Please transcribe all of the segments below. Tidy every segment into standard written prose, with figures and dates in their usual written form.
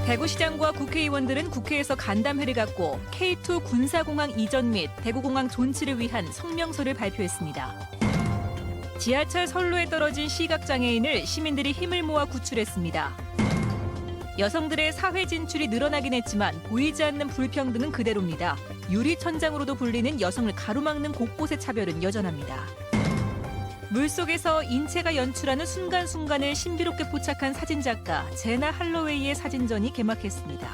대구시장과 국회의원들은 국회에서 간담회를 갖고 K2 군사공항 이전 및 대구공항 존치를 위한 성명서를 발표했습니다. 지하철 선로에 떨어진 시각장애인을 시민들이 힘을 모아 구출했습니다. 여성들의 사회 진출이 늘어나긴 했지만 보이지 않는 불평등은 그대로입니다. 유리천장으로도 불리는 여성을 가로막는 곳곳의 차별은 여전합니다. 물속에서 인체가 연출하는 순간순간을 신비롭게 포착한 사진작가 제나 할로웨이의 사진전이 개막했습니다.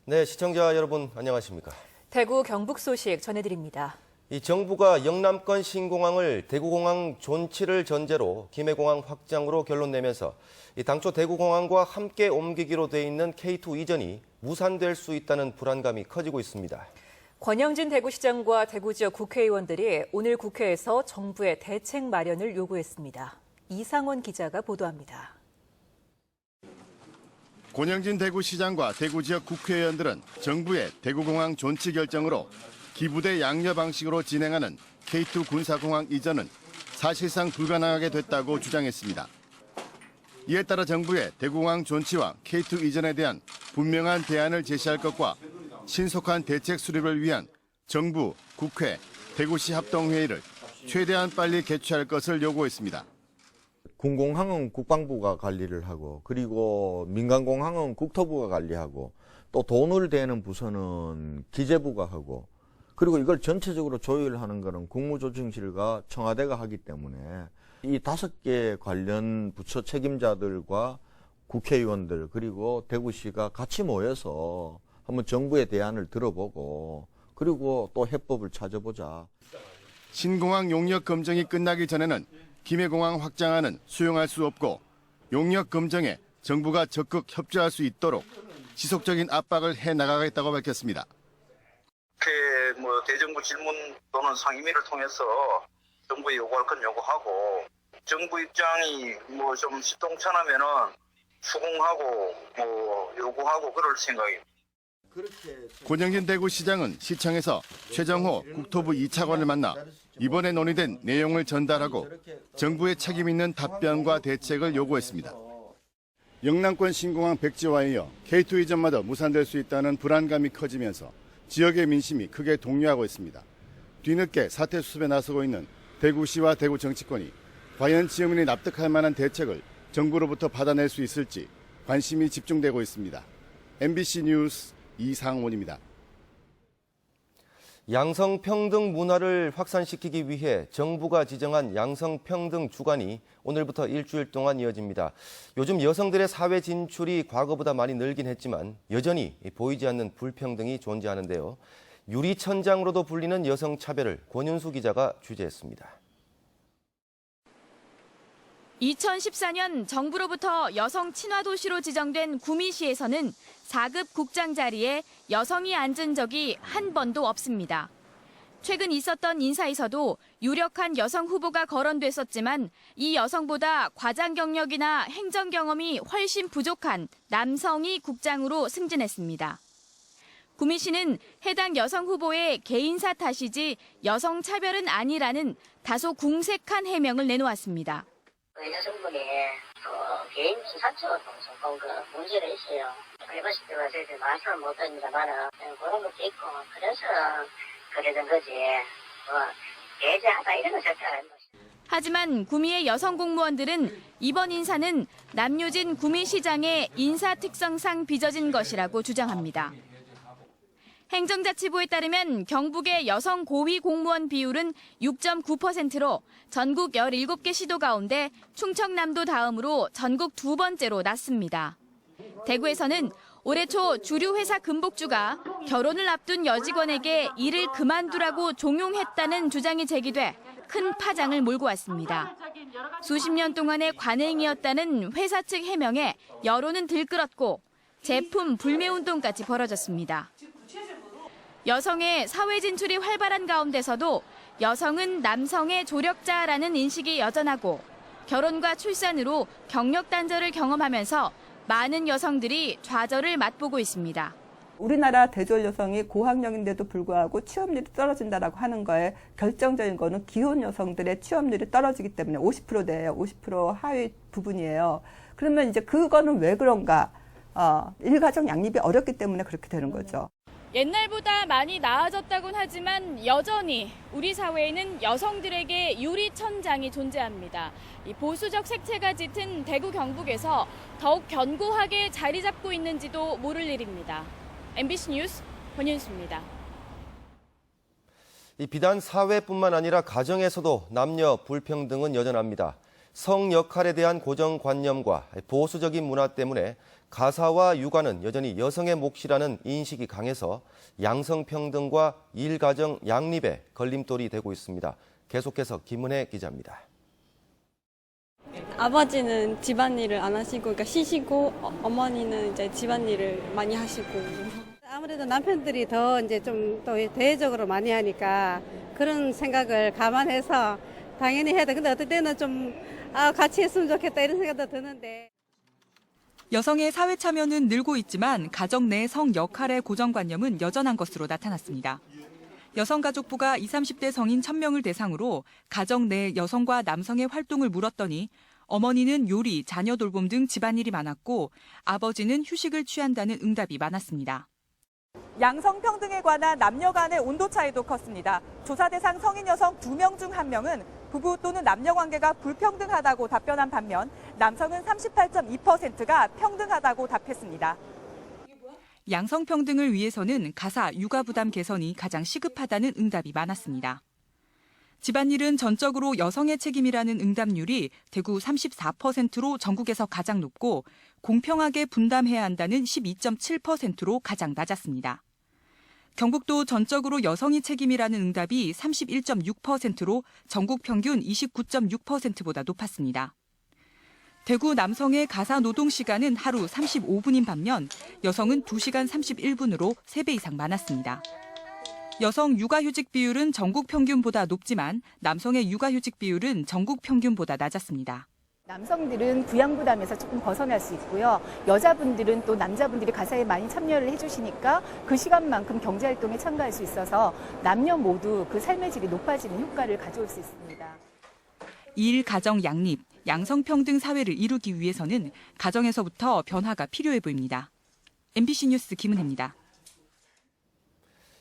네, 시청자 여러분 안녕하십니까? 대구 경북 소식 전해드립니다. 이 정부가 영남권 신공항을 대구공항 존치를 전제로 김해공항 확장으로 결론 내면서 당초 대구공항과 함께 옮기기로 돼 있는 K2 이전이 무산될 수 있다는 불안감이 커지고 있습니다. 권영진 대구시장과 대구 지역 국회의원들이 오늘 국회에서 정부의 대책 마련을 요구했습니다. 이상원 기자가 보도합니다. 권영진 대구시장과 대구 지역 국회의원들은 정부의 대구공항 존치 결정으로 기부대 양녀 방식으로 진행하는 K2 군사공항 이전은 사실상 불가능하게 됐다고 주장했습니다. 이에 따라 정부의 대구공항 존치와 K2 이전에 대한 분명한 대안을 제시할 것과 신속한 대책 수립을 위한 정부, 국회, 대구시 합동회의를 최대한 빨리 개최할 것을 요구했습니다. 군공항은 국방부가 관리를 하고 그리고 민간공항은 국토부가 관리하고 또 돈을 대는 부서는 기재부가 하고 그리고 이걸 전체적으로 조율하는 것은 국무조정실과 청와대가 하기 때문에 이 5개 관련 부처 책임자들과 국회의원들 그리고 대구시가 같이 모여서 한번 정부의 대안을 들어보고 그리고 또 해법을 찾아보자. 신공항 용역 검증이 끝나기 전에는 김해공항 확장안은 수용할 수 없고 용역 검증에 정부가 적극 협조할 수 있도록 지속적인 압박을 해나가겠다고 밝혔습니다. 대정부 질문 또는 상임위를 통해서 정부에 요구할 건 요구하고 정부 입장이 좀 시통찮으면은 수긍하고 요구하고 그럴 생각입니다. 권영진 대구시장은 시청에서 최정호 국토부 2차관을 만나 이번에 논의된 내용을 전달하고 정부의 책임 있는 답변과 대책을 요구했습니다. 영남권 신공항 백지화에 이어 K2 이전마다 무산될 수 있다는 불안감이 커지면서 지역의 민심이 크게 동요하고 있습니다. 뒤늦게 사태 수습에 나서고 있는 대구시와 대구 정치권이 과연 지역민이 납득할 만한 대책을 정부로부터 받아낼 수 있을지 관심이 집중되고 있습니다. MBC 뉴스 이상원입니다. 양성평등 문화를 확산시키기 위해 정부가 지정한 양성평등 주간이 오늘부터 일주일 동안 이어집니다. 요즘 여성들의 사회 진출이 과거보다 많이 늘긴 했지만 여전히 보이지 않는 불평등이 존재하는데요. 유리천장으로도 불리는 여성차별을 권윤수 기자가 취재했습니다. 2014년 정부로부터 여성 친화 도시로 지정된 구미시에서는 4급 국장 자리에 여성이 앉은 적이 한 번도 없습니다. 최근 있었던 인사에서도 유력한 여성 후보가 거론됐었지만 이 여성보다 과장 경력이나 행정 경험이 훨씬 부족한 남성이 국장으로 승진했습니다. 구미시는 해당 여성 후보의 개인사 탓이지 여성 차별은 아니라는 다소 궁색한 해명을 내놓았습니다. 여성분이 개인 기사처럼 조금 문제가 있어요. 해보실 때가 저희들 말씀을 못 드립니다만은 그런 것도 있고 그래서 그러던 거지 배제하다 이런 거 절대 안 합니다. 하지만 구미의 여성 공무원들은 이번 인사는 남효진 구미시장의 인사 특성상 빚어진 것이라고 주장합니다. 행정자치부에 따르면 경북의 여성 고위 공무원 비율은 6.9%로 전국 17개 시도 가운데 충청남도 다음으로 전국 2번째로 낮습니다. 대구에서는 올해 초 주류 회사 금복주가 결혼을 앞둔 여직원에게 일을 그만두라고 종용했다는 주장이 제기돼 큰 파장을 몰고 왔습니다. 수십 년 동안의 관행이었다는 회사 측 해명에 여론은 들끓었고 제품 불매 운동까지 벌어졌습니다. 여성의 사회 진출이 활발한 가운데서도 여성은 남성의 조력자라는 인식이 여전하고 결혼과 출산으로 경력 단절을 경험하면서 많은 여성들이 좌절을 맛보고 있습니다. 우리나라 대졸 여성이 고학력인데도 불구하고 취업률이 떨어진다라고 하는 거에 결정적인 거는 기혼 여성들의 취업률이 떨어지기 때문에 50%대예요. 50% 하위 부분이에요. 그러면 이제 그거는 왜 그런가? 일가정 양립이 어렵기 때문에 그렇게 되는 거죠. 옛날보다 많이 나아졌다곤 하지만 여전히 우리 사회에는 여성들에게 유리천장이 존재합니다. 이 보수적 색채가 짙은 대구 경북에서 더욱 견고하게 자리 잡고 있는지도 모를 일입니다. MBC 뉴스 권윤수입니다. 비단 사회뿐만 아니라 가정에서도 남녀 불평등은 여전합니다. 성 역할에 대한 고정관념과 보수적인 문화 때문에 가사와 육아는 여전히 여성의 몫이라는 인식이 강해서 양성평등과 일가정 양립에 걸림돌이 되고 있습니다. 계속해서 김은혜 기자입니다. 아버지는 집안일을 안 하시고, 그러니까 쉬시고, 어머니는 이제 집안일을 많이 하시고. 아무래도 남편들이 더 이제 좀 또 대외적으로 많이 하니까 그런 생각을 감안해서 당연히 해야 돼. 근데 어떨 때는 좀 같이 했으면 좋겠다 이런 생각도 드는데. 여성의 사회 참여는 늘고 있지만 가정 내 성 역할의 고정관념은 여전한 것으로 나타났습니다. 여성가족부가 20, 30대 성인 1,000명을 대상으로 가정 내 여성과 남성의 활동을 물었더니 어머니는 요리, 자녀 돌봄 등 집안일이 많았고 아버지는 휴식을 취한다는 응답이 많았습니다. 양성평등에 관한 남녀 간의 온도 차이도 컸습니다. 조사 대상 성인 여성 2명 중 1명은 부부 또는 남녀 관계가 불평등하다고 답변한 반면 남성은 38.2%가 평등하다고 답했습니다. 양성평등을 위해서는 가사, 육아 부담 개선이 가장 시급하다는 응답이 많았습니다. 집안일은 전적으로 여성의 책임이라는 응답률이 대구 34%로 전국에서 가장 높고 공평하게 분담해야 한다는 12.7%로 가장 낮았습니다. 경북도 전적으로 여성이 책임이라는 응답이 31.6%로 전국 평균 29.6%보다 높았습니다. 대구 남성의 가사 노동 시간은 하루 35분인 반면 여성은 2시간 31분으로 3배 이상 많았습니다. 여성 육아휴직 비율은 전국 평균보다 높지만 남성의 육아휴직 비율은 전국 평균보다 낮았습니다. 남성들은 부양 부담에서 조금 벗어날 수 있고요. 여자분들은 또 남자분들이 가사에 많이 참여를 해주시니까 그 시간만큼 경제활동에 참가할 수 있어서 남녀 모두 그 삶의 질이 높아지는 효과를 가져올 수 있습니다. 일, 가정, 양립, 양성평등 사회를 이루기 위해서는 가정에서부터 변화가 필요해 보입니다. MBC 뉴스 김은혜입니다.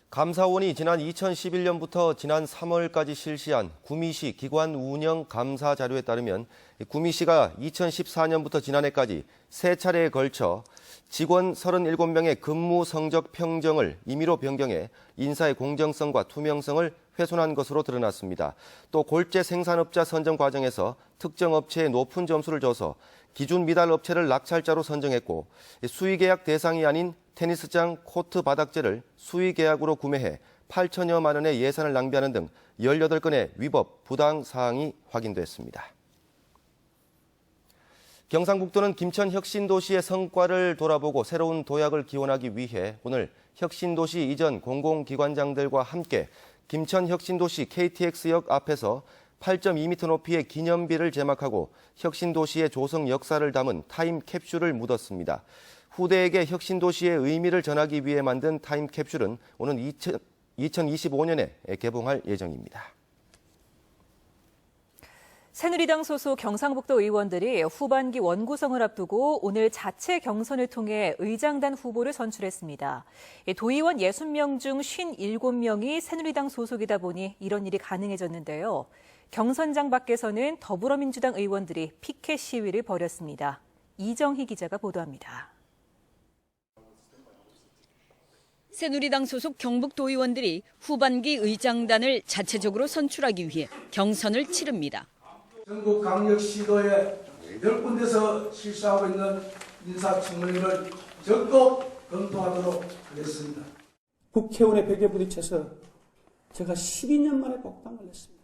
감사원이 지난 2011년부터 지난 3월까지 실시한 구미시 기관 운영 감사 자료에 따르면 구미시가 2014년부터 지난해까지 3차례에 걸쳐 직원 37명의 근무 성적 평정을 임의로 변경해 인사의 공정성과 투명성을 훼손한 것으로 드러났습니다. 또 골재 생산업자 선정 과정에서 특정 업체에 높은 점수를 줘서 기준 미달 업체를 낙찰자로 선정했고 수의계약 대상이 아닌 테니스장 코트 바닥재를 수의계약으로 구매해 8천여만 원의 예산을 낭비하는 등 18건의 위법, 부당 사항이 확인됐습니다. 경상북도는 김천 혁신도시의 성과를 돌아보고 새로운 도약을 기원하기 위해 오늘 혁신도시 이전 공공기관장들과 함께 김천 혁신도시 KTX역 앞에서 8.2m 높이의 기념비를 제막하고 혁신도시의 조성 역사를 담은 타임캡슐을 묻었습니다. 후대에게 혁신도시의 의미를 전하기 위해 만든 타임캡슐은 오는 2025년에 개봉할 예정입니다. 새누리당 소속 경상북도 의원들이 후반기 원구성을 앞두고 오늘 자체 경선을 통해 의장단 후보를 선출했습니다. 도의원 60명 중 57명이 새누리당 소속이다 보니 이런 일이 가능해졌는데요. 경선장 밖에서는 더불어민주당 의원들이 피켓 시위를 벌였습니다. 이정희 기자가 보도합니다. 새누리당 소속 경북도의원들이 후반기 의장단을 자체적으로 선출하기 위해 경선을 치릅니다. 전국강력시도에 8군데서 실시하고 있는 인사청문회를 적극 검토하도록 하겠습니다. 국회의원의 벽에 부딪혀서 제가 12년 만에 복당을 했습니다.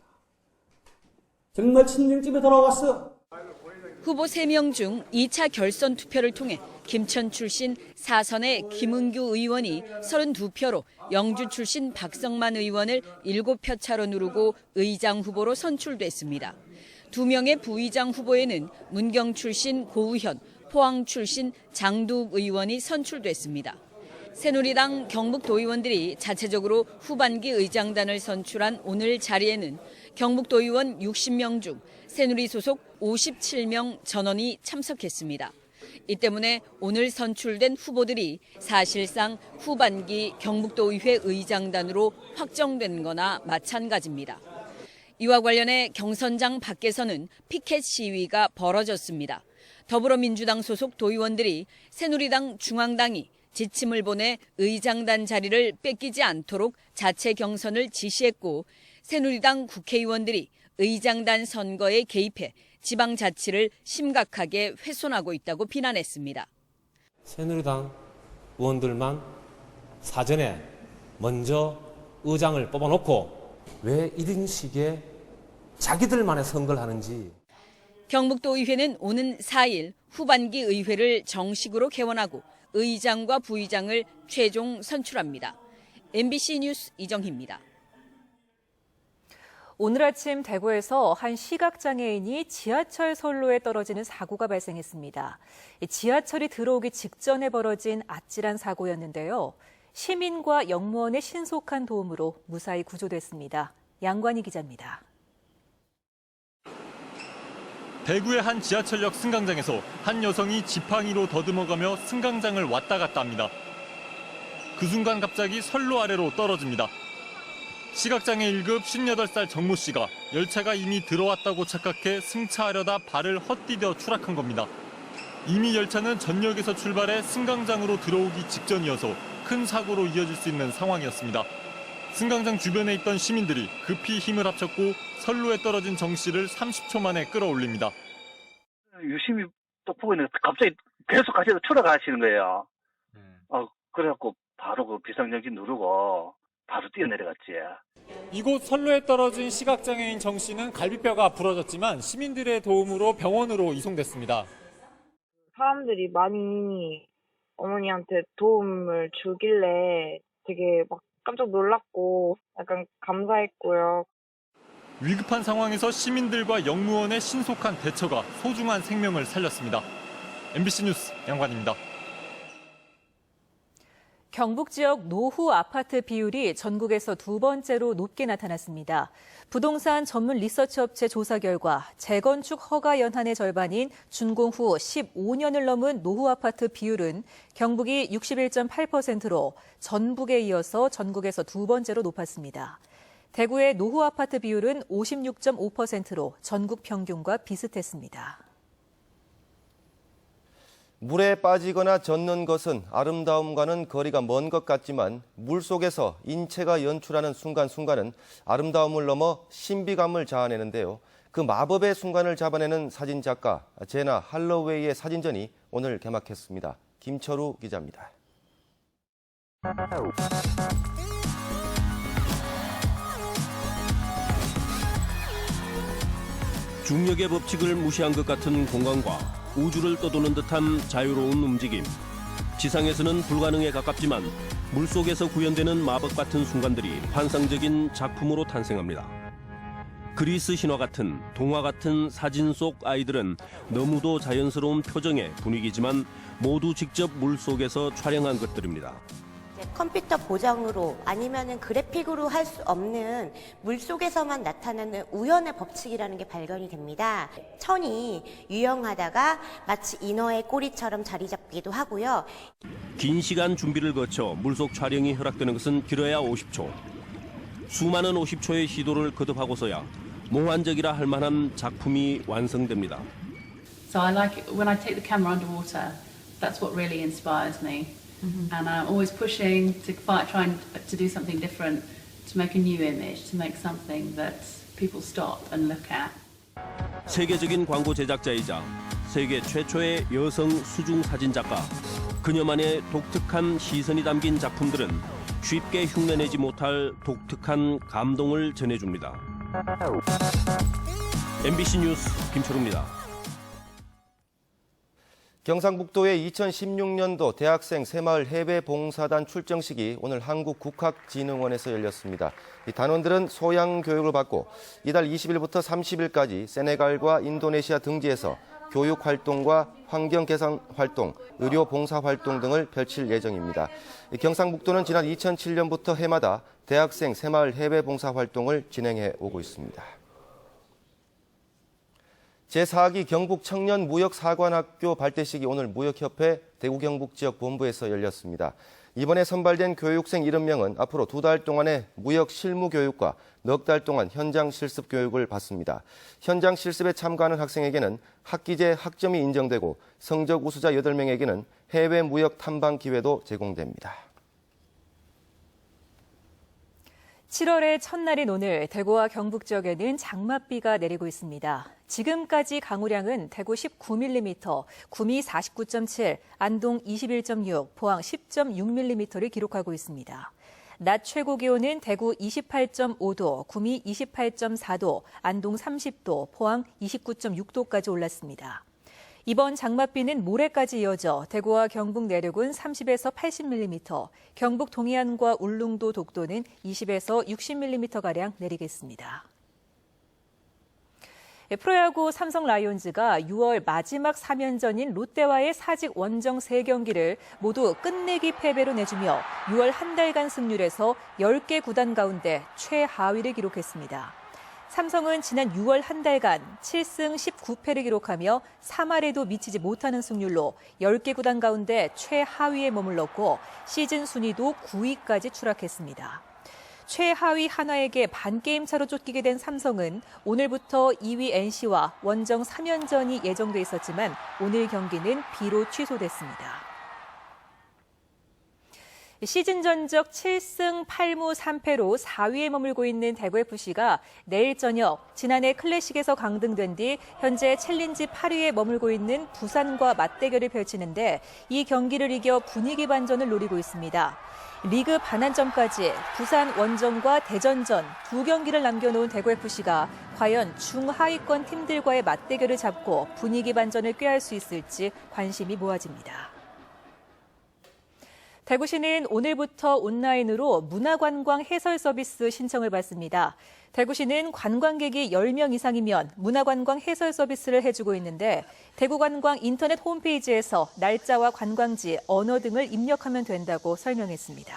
정말 친정집에 돌아왔어. 후보 3명 중 2차 결선 투표를 통해 김천 출신 사선의 김은규 의원이 32표로 영주 출신 박성만 의원을 7표 차로 누르고 의장 후보로 선출됐습니다. 2명의 부의장 후보에는 문경 출신 고우현, 포항 출신 장두욱 의원이 선출됐습니다. 새누리당 경북도의원들이 자체적으로 후반기 의장단을 선출한 오늘 자리에는 경북도의원 60명 중 새누리 소속 57명 전원이 참석했습니다. 이 때문에 오늘 선출된 후보들이 사실상 후반기 경북도의회 의장단으로 확정된 거나 마찬가지입니다. 이와 관련해 경선장 밖에서는 피켓 시위가 벌어졌습니다. 더불어민주당 소속 도의원들이 새누리당 중앙당이 지침을 보내 의장단 자리를 뺏기지 않도록 자체 경선을 지시했고 새누리당 국회의원들이 의장단 선거에 개입해 지방자치를 심각하게 훼손하고 있다고 비난했습니다. 새누리당 의원들만 사전에 먼저 의장을 뽑아놓고 왜 이런 식의 자기들만의 선거를 하는지. 경북도의회는 오는 4일 후반기 의회를 정식으로 개원하고 의장과 부의장을 최종 선출합니다. MBC 뉴스 이정희입니다. 오늘 아침 대구에서 한 시각장애인이 지하철 선로에 떨어지는 사고가 발생했습니다. 지하철이 들어오기 직전에 벌어진 아찔한 사고였는데요. 시민과 영무원의 신속한 도움으로 무사히 구조됐습니다. 양관희 기자입니다. 대구의 한 지하철역 승강장에서 한 여성이 지팡이로 더듬어가며 승강장을 왔다 갔다 합니다. 그 순간 갑자기 선로 아래로 떨어집니다. 시각장애 1급 58살 정모 씨가 열차가 이미 들어왔다고 착각해 승차하려다 발을 헛디뎌 추락한 겁니다. 이미 열차는 전역에서 출발해 승강장으로 들어오기 직전이어서 큰 사고로 이어질 수 있는 상황이었습니다. 승강장 주변에 있던 시민들이 급히 힘을 합쳤고 선로에 떨어진 정 씨를 30초 만에 끌어올립니다. 유심히 또 보고 있는데 갑자기 계속 같이 추락하시는 거예요. 그래갖고 바로 그 비상정지 누르고 바로 뛰어내려갔지. 이곳 선로에 떨어진 시각장애인 정 씨는 갈비뼈가 부러졌지만 시민들의 도움으로 병원으로 이송됐습니다. 사람들이 많이 어머니한테 도움을 주길래 되게 막 깜짝 놀랐고 약간 감사했고요. 위급한 상황에서 시민들과 영무원의 신속한 대처가 소중한 생명을 살렸습니다. MBC 뉴스 양관입니다. 경북 지역 노후 아파트 비율이 전국에서 두 번째로 높게 나타났습니다. 부동산 전문 리서치 업체 조사 결과 재건축 허가 연한의 절반인 준공 후 15년을 넘은 노후 아파트 비율은 경북이 61.8%로 전북에 이어서 전국에서 두 번째로 높았습니다. 대구의 노후 아파트 비율은 56.5%로 전국 평균과 비슷했습니다. 물에 빠지거나 젖는 것은 아름다움과는 거리가 먼 것 같지만 물속에서 인체가 연출하는 순간순간은 아름다움을 넘어 신비감을 자아내는데요. 그 마법의 순간을 잡아내는 사진작가 제나 할로웨이의 사진전이 오늘 개막했습니다. 김철우 기자입니다. 중력의 법칙을 무시한 것 같은 공간과 우주를 떠도는 듯한 자유로운 움직임. 지상에서는 불가능에 가깝지만 물속에서 구현되는 마법 같은 순간들이 환상적인 작품으로 탄생합니다. 그리스 신화 같은 동화 같은 사진 속 아이들은 너무도 자연스러운 표정의 분위기지만 모두 직접 물속에서 촬영한 것들입니다. 컴퓨터 보정으로 아니면은 그래픽으로 할 수 없는 물속에서만 나타나는 우연의 법칙이라는 게 발견이 됩니다. 천이 유영하다가 마치 인어의 꼬리처럼 자리 잡기도 하고요. 긴 시간 준비를 거쳐 물속 촬영이 허락되는 것은 길어야 50초. 수많은 50초의 시도를 거듭하고서야 몽환적이라 할 만한 작품이 완성됩니다. So I like it when I take the camera underwater. That's what really inspires me. And I'm always pushing to try to do something different, to make a new image, to make something that people stop and look at. 세계적인 광고 제작자이자 세계 최초의 여성 수중 사진 작가. 그녀만의 독특한 시선이 담긴 작품들은 쉽게 흉내내지 못할 독특한 감동을 전해줍니다. MBC 뉴스 김철우입니다. 경상북도의 2016년도 대학생 새마을 해외 봉사단 출정식이 오늘 한국국학진흥원에서 열렸습니다. 이 단원들은 소양 교육을 받고 이달 20일부터 30일까지 세네갈과 인도네시아 등지에서 교육 활동과 환경 개선 활동, 의료 봉사 활동 등을 펼칠 예정입니다. 경상북도는 지난 2007년부터 해마다 대학생 새마을 해외 봉사 활동을 진행해 오고 있습니다. 제4기 경북 청년무역사관학교 발대식이 오늘 무역협회 대구경북지역본부에서 열렸습니다. 이번에 선발된 교육생 70명은 앞으로 2달 동안의 무역 실무 교육과 넉 달 동안 현장 실습 교육을 받습니다. 현장 실습에 참가하는 학생에게는 학기제 학점이 인정되고 성적 우수자 8명에게는 해외 무역 탐방 기회도 제공됩니다. 7월의 첫날인 오늘 대구와 경북 지역에는 장맛비가 내리고 있습니다. 지금까지 강우량은 대구 19mm, 구미 49.7, 안동 21.6, 포항 10.6mm를 기록하고 있습니다. 낮 최고 기온은 대구 28.5도, 구미 28.4도, 안동 30도, 포항 29.6도까지 올랐습니다. 이번 장맛비는 모레까지 이어져 대구와 경북 내륙은 30에서 80mm, 경북 동해안과 울릉도, 독도는 20에서 60mm가량 내리겠습니다. 프로야구 삼성 라이온즈가 6월 마지막 3연전인 롯데와의 사직 원정 3경기를 모두 끝내기 패배로 내주며 6월 한 달간 승률에서 10개 구단 가운데 최하위를 기록했습니다. 삼성은 지난 6월 한 달간 7승 19패를 기록하며 3할에도 미치지 못하는 승률로 10개 구단 가운데 최하위에 머물렀고 시즌 순위도 9위까지 추락했습니다. 최하위 한화에게 반게임 차로 쫓기게 된 삼성은 오늘부터 2위 NC와 원정 3연전이 예정돼 있었지만 오늘 경기는 비로 취소됐습니다. 시즌 전적 7승 8무 3패로 4위에 머물고 있는 대구FC가 내일 저녁 지난해 클래식에서 강등된 뒤 현재 챌린지 8위에 머물고 있는 부산과 맞대결을 펼치는데 이 경기를 이겨 분위기 반전을 노리고 있습니다. 리그 반환점까지 부산 원정과 대전전 2경기를 남겨놓은 대구FC가 과연 중하위권 팀들과의 맞대결을 잡고 분위기 반전을 꾀할 수 있을지 관심이 모아집니다. 대구시는 오늘부터 온라인으로 문화관광 해설 서비스 신청을 받습니다. 대구시는 관광객이 10명 이상이면 문화관광 해설 서비스를 해주고 있는데 대구관광 인터넷 홈페이지에서 날짜와 관광지, 언어 등을 입력하면 된다고 설명했습니다.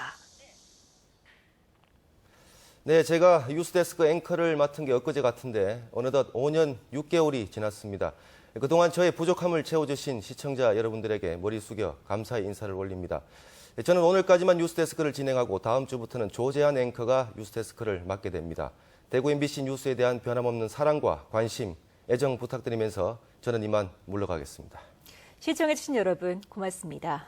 네, 제가 뉴스데스크 앵커를 맡은 게 엊그제 같은데 어느덧 5년 6개월이 지났습니다. 그동안 저의 부족함을 채워주신 시청자 여러분들에게 머리 숙여 감사의 인사를 올립니다. 저는 오늘까지만 뉴스데스크를 진행하고 다음 주부터는 조재한 앵커가 뉴스데스크를 맡게 됩니다. 대구 MBC 뉴스에 대한 변함없는 사랑과 관심, 애정 부탁드리면서 저는 이만 물러가겠습니다. 시청해주신 여러분 고맙습니다.